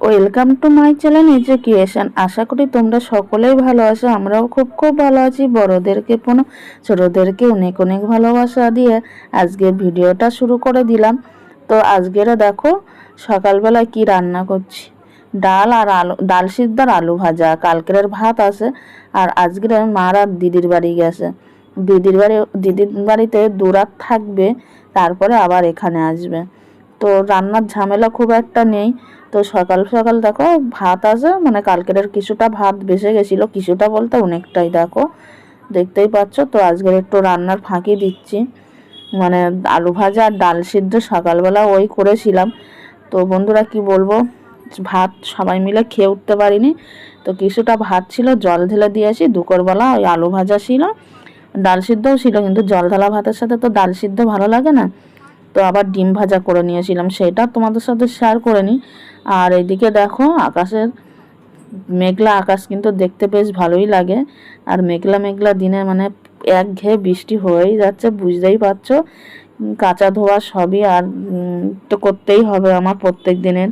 Welcome to my channel education. আশা করি তোমরা সকলেই ভালো আছো। আমরাও খুব খুব ভালো আছি। বড়োদেরকে ছোটদেরকে অনেক অনেক ভালোবাসা দিয়ে আজকে ভিডিওটা শুরু করে দিলাম। তো আজকের দেখো সকালবেলা কি রান্না করছি। ডাল আর আলু, ডাল সিদ্ধ আর আলু ভাজা। কালকের ভাত আছে। আর আজকের মার আর দিদির বাড়ি গেছে। দিদির বাড়িতে দুরাত থাকবে, তারপরে আবার এখানে আসবে। তো রান্নার ঝামেলা খুব একটা নেই। তো সকাল সকাল দেখো ভাত আছে, মানে কালকের কিছুটা ভাত বেঁচে গেছিলো, কিছুটা বলতে অনেকটাই, দেখো দেখতেই পাচ্ছ। তো আজকের একটু রান্নার ফাঁকি দিচ্ছি, মানে আলু ভাজা আর ডাল সিদ্ধ সকালবেলা ওই করেছিলাম। তো বন্ধুরা কি বলবো, ভাত সবাই মিলে খেয়ে উঠতে পারিনি। তো কিছুটা ভাত ছিল, জল ঢেলে দিয়েছি। দুপুরবেলা ওই আলু ভাজা ছিল, ডাল সিদ্ধও ছিল, কিন্তু জল ঢালা ভাতের সাথে তো ডাল সিদ্ধ ভালো লাগে না। তো আবার ডিম ভাজা করে নিয়েছিলাম, সেটা তোমাদের সাথে শেয়ার করে নিই। আর এদিকে দেখো আকাশের মেঘলা আকাশ, কিন্তু দেখতে বেশ ভালোই লাগে। আর মেঘলা মেঘলা দিনে মানে একঘেয়ে বৃষ্টি হয়েই যাচ্ছে, বুঝতেই পারছো। কাঁচা ধোয়া সবই আর তো করতেই হবে আমার, প্রত্যেক দিনের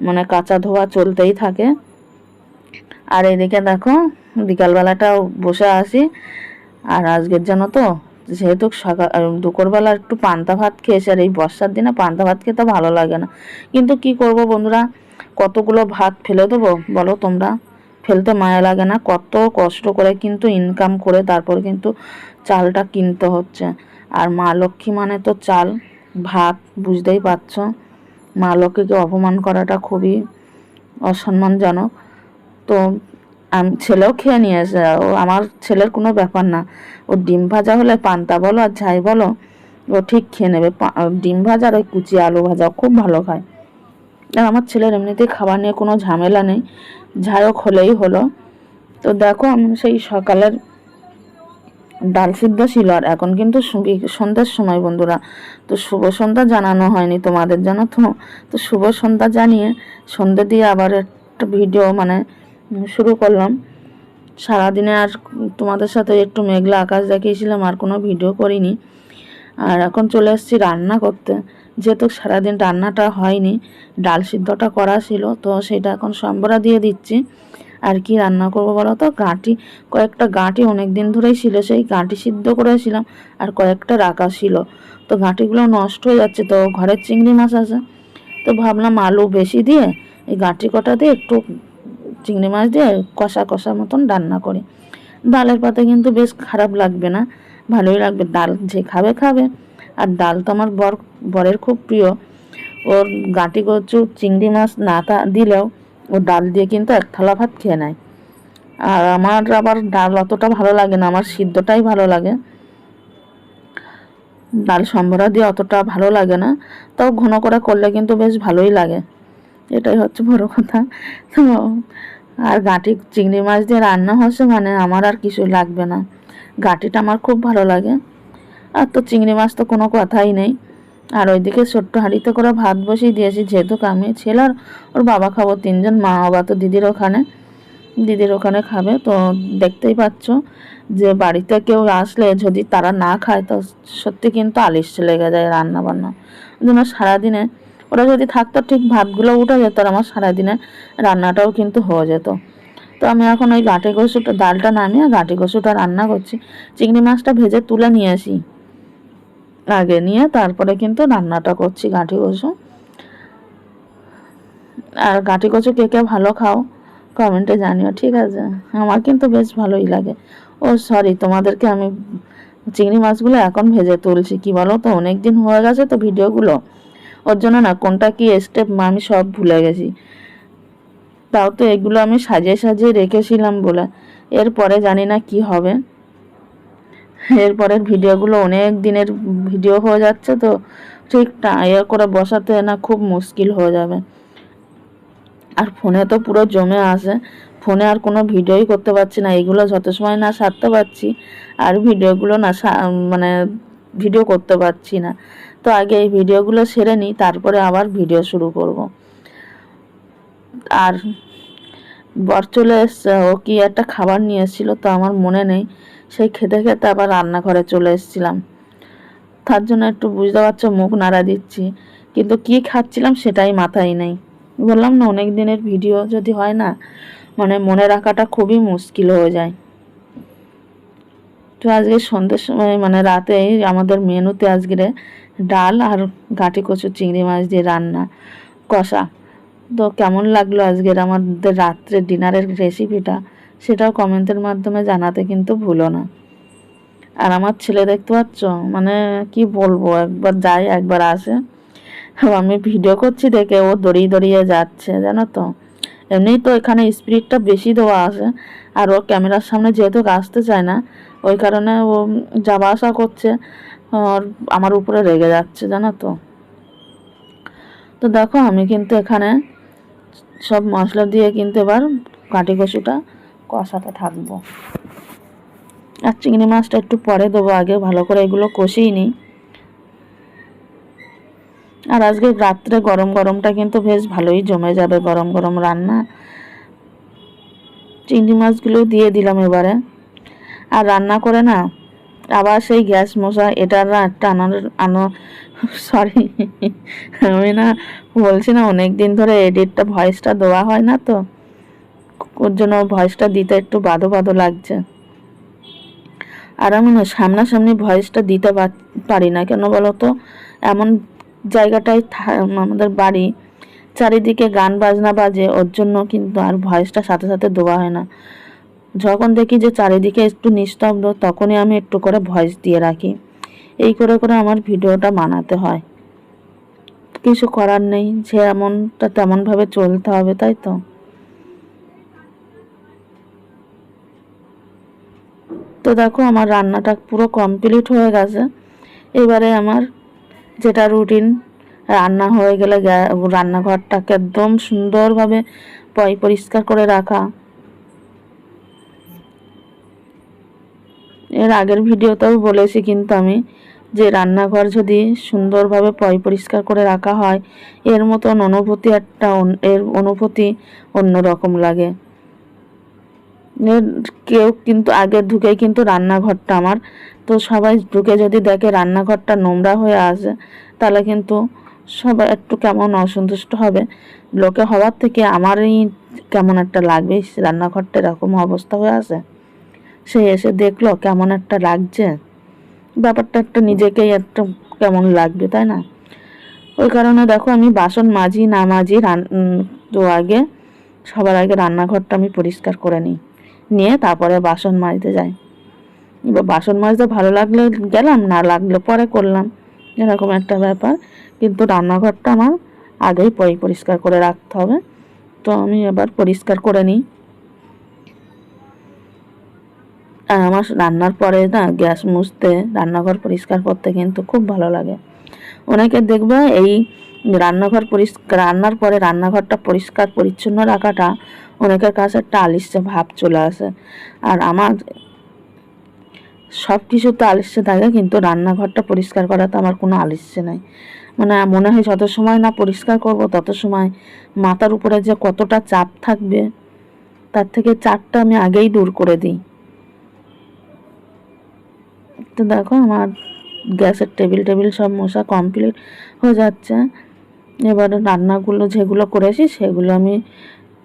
মানে কাঁচা ধোয়া চলতেই থাকে। আর এদিকে দেখো বিকালবেলাটা বসে আসি। আর আজকের জন্য তো যেহেতু দুপুরবেলা একটু পান্তা ভাত খেয়েছি, আর এই বর্ষার দিনে পান্তা ভাত খেতে ভালো লাগে না। কিন্তু কি করব বন্ধুরা, কতগুলো ভাত ফেলে দেবো বলো তোমরা? ফেলতে মায়া লাগে না? কত কষ্ট করে কিন্তু ইনকাম করে তারপর কিন্তু চালটা কিনতে হচ্ছে। আর মা লক্ষ্মী মানে তো চাল ভাত, বুঝতেই পারছো। মা লক্ষ্মীকে অপমান করাটা খুবই অসম্মানজনক। তো ছেলেও খেয়ে নিয়েছে। ও আমার ছেলের কোনো ব্যাপার না, ও ডিম ভাজা হলে পান্তা বলো আর যাই বলো ও ঠিক খেয়ে নেবে। ডিম ভাজা আর ওই কুচি আলু ভাজা খুব ভালো খায়। আর আমার ছেলের এমনিতেই খাবার নিয়ে কোনো ঝামেলা নেই, যাই হোক হলেই হলো। তো দেখো আমি সেই সকালের ডাল সিদ্ধ ছিল, আর এখন কিন্তু সন্ধ্যার সময় বন্ধুরা। তো শুভ সন্ধ্যা জানানো হয়নি তোমাদের, জানো তো। তো শুভ সন্ধ্যা জানিয়ে সন্ধ্যা দিয়ে আবার একটা ভিডিও মানে শুরু করলাম। সারাদিনে আর তোমাদের সাথে একটু মেঘলা আকাশ দেখিয়েছিলাম, আর কোনো ভিডিও করিনি। আর এখন চলে এসেছি রান্না করতে, যেহেতু সারাদিন রান্নাটা হয়নি। ডাল সিদ্ধটা করা ছিল, তো সেটা এখন সম্বরা দিয়ে দিচ্ছি। আর কি রান্না করবো বলো তো, কয়েকটা গাঁটি অনেক দিন ধরেই ছিল, সেই গাঁটি সিদ্ধ করেছিলাম। আর কয়েকটা রাখা ছিল, তো গাঁটিগুলো নষ্ট হয়ে যাচ্ছে। তো ঘরের চিংড়ি মাছ আছে, তো ভাবলাম আলু বেশি দিয়ে এই গাঁটি কটা দিয়ে একটু চিংড়ি মাছ দিয়ে কষা কষা মতন রান্না করি। ডালের পাতে কিন্তু বেশ খারাপ লাগবে না, ভালোই লাগবে। ডাল যে খাবে খাবে। আর ডাল তো আমার বরের খুব প্রিয়। ওর গাঁটি কচু চিংড়ি মাছ না দিলেও ও ডাল দিয়ে কিন্তু এক থালা ভাত খেয়ে নেয়। আর আমার আবার ডাল অতটা ভালো লাগে না, আমার সিদ্ধটাই ভালো লাগে। ডাল সম্বরা দিয়ে অতটা ভালো লাগে না, তাও ঘন করে করলে কিন্তু বেশ ভালোই লাগে। এটাই হচ্ছে বড় কথা। তো আর গাঁটি চিংড়ি মাছ দিয়ে রান্না হচ্ছে মানে আমার আর কিছু লাগবে না। গাঁটিটা আমার খুব ভালো লাগে। আর তো চিংড়ি মাছ তো কোনো কথাই নেই। আর ওইদিকে ছোট্ট হাঁড়িতে করে ভাত বসিয়ে দিয়েছি, যেহেতু আমি ছেলে আর ওর বাবা খাবো, তিনজন। মা বাবা তো দিদির ওখানে খাবে। তো দেখতেই পাচ্ছ যে বাড়িতে কেউ আসলে যদি তারা না খায়, তো সত্যি কিন্তু আলিশ লেগে যায় রান্না বান্না। ওই জন্য সারাদিনে ওরা যদি থাকতো ঠিক ভাতগুলো উঠে যেত, আর আমার সারাদিনে রান্নাটাও কিন্তু হয়ে যেত। তো আমি এখন ওই গাঁটি কচুটা, ডালটা নামিয়ে গাঁটি কচুটা রান্না করছি। চিংড়ি মাছটা ভেজে তুলে নিয়েছি আগে, নিয়ে তারপরে কিন্তু রান্নাটা করছি গাঁটি কচু। আর গাঁটি কচু কে কে ভালো খাও কমেন্টে জানিও, ঠিক আছে? আমার কিন্তু বেশ ভালোই লাগে। ও সরি, তোমাদেরকে আমি চিংড়ি মাছগুলো এখন ভেজে তুলছি। কি বলো তো, অনেক দিন হয়ে গেছে তো ভিডিওগুলো, ওর জন্য না কোনটা কি স্টেপ আমি সব ভুলে গেছি। তাও তো এগুলো আমি সাজিয়ে সাজিয়ে রেখেছিলাম বলে। এরপরে জানি না কি হবে। এরপরের ভিডিওগুলো অনেক দিনের ভিডিও হয়ে যাচ্ছে, তো ঠিক ইয়ে করে বসাতে না খুব মুশকিল হয়ে যাবে। আর ফোনে তো পুরো জমে আসে, ফোনে আর কোনো ভিডিওই করতে পারছি না। এইগুলো যত সময় না সারতে পারছি, আর ভিডিওগুলো না মানে ভিডিও করতে পারছি না। তো আগে এই ভিডিওগুলো সেরে নিই, তারপরে আবার ভিডিও শুরু করব। আর বর চলে এসছে, ও কি একটা খাবার নিয়ে এসেছিলো, তো আমার মনে নেই। সেই খেতে খেতে আবার রান্নাঘরে চলে এসেছিলাম, তার জন্য একটু বুঝতে পারছো মুখ নাড়া দিচ্ছি, কিন্তু কি খাচ্ছিলাম সেটাই মাথায় নেই। বললাম না, অনেক দিনের ভিডিও যদি হয় না, মানে মনে রাখাটা খুবই মুশকিল হয়ে যায়। তো আজকে সন্ধ্যের সময় মানে রাতে আমাদের মেনুতে আজকে ডাল আর ঘাটি কচু চিংড়ি মাছ দিয়ে রান্না কষা। তো কেমন লাগলো আজকের আমাদের রাত্রে ডিনারের রেসিপিটা, সেটাও কমেন্টের মাধ্যমে জানাতে কিন্তু ভুলো না। আর আমার ছেলে দেখতে পাচ্ছ, মানে কি বলবো, একবার যায় একবার আসে। আমি ভিডিও করছি দেখে ও দড়িয়ে দড়িয়ে যাচ্ছে, জানো তো। এমনিই তো এখানে স্পিডটা বেশি দেওয়া আছে, আর ও ক্যামেরার সামনে যেহেতু আসতে চায় না, ওই কারণে ও যাওয়া আসা করছে আর আমার উপরে রেগে যাচ্ছে, জানো তো। তো দেখো আমি কিন্তু এখানে সব মশলা দিয়ে কিন্তু এবার কাটি কচুটা কষাতে থাকবো। আর চিংড়ি মাছটা একটু পরে দেবো, আগে ভালো করে এগুলো কষিয়ে নিই। আর আজকে রাত্রে গরম গরমটা কিন্তু বেশ ভালোই জমে যাবে, গরম গরম রান্না। চিংড়ি মাছগুলো দিয়ে দিলাম এবারে। আর রান্না করে না আবার সেই গ্যাস মশা এটার না একটা সরি, আমি না বলছি না, অনেক দিন ধরে এডিটটা ভয়েসটা দেওয়া হয় না, তো ওর জন্য ভয়েসটা দিতে একটু বাধো বাধো লাগছে। আর আমি না সামনাসামনি ভয়েসটা দিতে পারি না, কেন বলো তো, এমন জায়গাটায় আমাদের বাড়ি, চারিদিকে গান বাজনা বাজে, ওর জন্য কিন্তু আর ভয়েসটা সাথে সাথে দেওয়া হয় না। যখন দেখি যে চারিদিকে একটু নিস্তব্ধ, তখনই আমি একটু করে ভয়েস দিয়ে রাখি। এই করে করে আমার ভিডিওটা বানাতে হয়, কিছু করার নেই, যে এমনটা তেমনভাবে চলতে হবে, তাই তো। তো দেখো আমার রান্নাটা পুরো কমপ্লিট হয়ে গেছে। এবারে আমার যেটা রুটিন, রান্না হয়ে গেলে রান্নাঘরটাকে একদম সুন্দরভাবে পরিষ্কার করে রাখা। এর আগের ভিডিওতেও বলেছি কিন্তু আমি, যে রান্নাঘর যদি সুন্দরভাবে পরিষ্কার করে রাখা হয়, এর মতন অনুভূতি এর অনুভূতি অন্যরকম লাগে। কেউ কিন্তু আগে ঢুকেই কিন্তু রান্নাঘরটা আমার, তো সবাই ঢুকে যদি দেখে রান্নাঘরটা নোংরা হয়ে আসে, তাহলে কিন্তু সবাই একটু কেমন অসন্তুষ্ট হবে। লোকে হওয়ার থেকে আমারই কেমন একটা লাগবে, রান্নাঘরটা এরকম অবস্থা হয়ে আসে। সে এসে দেখলো কেমন একটা লাগছে, ব্যাপারটা একটা নিজেকেই একটা কেমন লাগবে, তাই না। ওই কারণে দেখো আমি বাসন মাজি না মাজি তো আগে সবার আগে রান্নাঘরটা আমি পরিষ্কার করে নিয়ে তারপরে বাসন মাজতে যাই। এবার বাসন মাজতে ভালো লাগলে গেলাম, না লাগলে পরে করলাম, এরকম একটা ব্যাপার। কিন্তু রান্নাঘরটা আমার আগেই পরিষ্কার করে রাখতে হবে। তো আমি এবার পরিষ্কার করে নিই। আর আমার রান্নার পরে না গ্যাস মুছতে, রান্নাঘর পরিষ্কার করতে কিন্তু খুব ভালো লাগে। অনেকে দেখবে এই রান্নার পরে রান্নাঘরটা পরিষ্কার পরিচ্ছন্ন রাখাটা অনেকের কাছে একটা আলিস্যে ভাব চলে আসে। আর আমার সব কিছুতে আলিস্যে থাকে, কিন্তু রান্নাঘরটা পরিষ্কার করাতে আমার কোনো আলিস্যে নাই। মানে মনে হয় যত সময় না পরিষ্কার করব, তত সময় মাথার উপরে যে কতটা চাপ থাকবে, তার থেকে চাপটা আমি আগেই দূর করে দিই। তো দেখো আমার গ্যাসের টেবিল সব মোছা কমপ্লিট হয়ে যাচ্ছে। এবার রান্নাগুলো যেগুলো করেছি সেগুলো আমি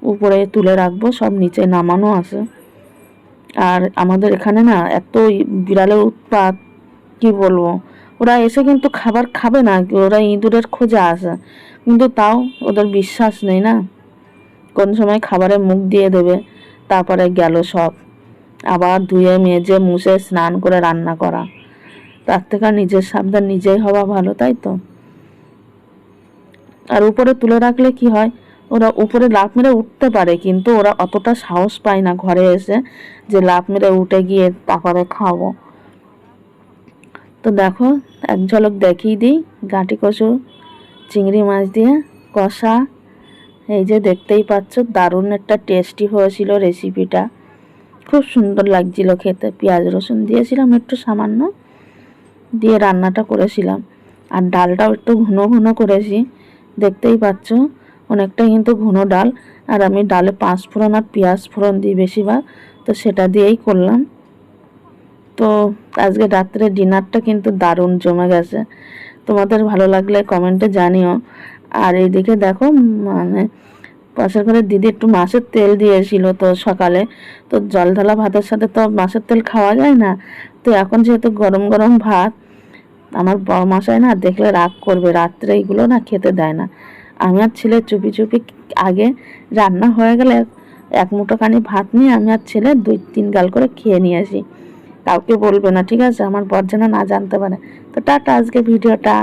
উপরে তুলে রাখবো, সব নিচে নামানো আছে। আর আমাদের এখানে না এত বিড়ালের উৎপাত, কি বলবো। ওরা এসে কিন্তু খাবার খাবে না, ওরা ইঁদুরের খোঁজে আসে, কিন্তু তাও ওদের বিশ্বাস নেই না, কোন সময় খাবারে মুখ দিয়ে দেবে, তারপরে গেল সব। আবার ধুয়ে মেজে মুছে স্নান করে রান্না করা, তার থেকে নিজের সাবধান নিজেই হওয়া ভালো, তাই তো। আর উপরে তুলে রাখলে কি হয়, ওরা উপরে লাফ মেরে উঠতে পারে, কিন্তু ওরা অতটা সাহস পায় না ঘরে এসে যে লাফ মেরে উঠে গিয়ে তারপরে খাবো। তো দেখো এক ঝলক দেখিয়ে দিই গাঁটি কচু চিংড়ি মাছ দিয়ে কষা। এই যে দেখতেই পাচ্ছ, দারুণ একটা টেস্টি হয়েছিল রেসিপিটা, খুব সুন্দর লাগছিল খেতে। পেঁয়াজ রসুন দিয়েছিলাম একটু সামান্য, দিয়ে রান্নাটা করেছিলাম। আর ডালটাও একটু ঘন ঘন করেছি, দেখতেই পাচ্ছ অনেকটা কিন্তু ঘন ডাল। আর আমি ডালে 5 ফোড়ন আর পেঁয়াজ ফোড়ন দিই বেশিরভাগ, তো সেটা দিয়েই করলাম। তো আজকে রাত্রে ডিনারটা কিন্তু দারুণ জমে গেছে। তোমাদের ভালো লাগলে কমেন্টে জানিও। আর এইদিকে দেখো মানে পাশের ঘরের দিদি একটু মাছের তেল দিয়েছিল তো সকালে, তো জল ঢালা ভাতের সাথে তো মাছের তেল খাওয়া যায় না। তো এখন যেহেতু গরম গরম ভাত, আমার বড়মশাই না দেখলে রাগ করবে, রাত্রে এইগুলো না খেতে দেয় না। আমি আর ছেলে চুপি চুপি আগে রান্না হয়ে গেলে এক মুঠোখানি ভাত নিয়ে আমি আর ছেলে 2-3 গাল করে খেয়ে নিয়ে আসি। কাউকে বলবে না, ঠিক আছে? আমার বর যেন না জানতে পারে। তো টাটা, আজকে ভিডিওটা।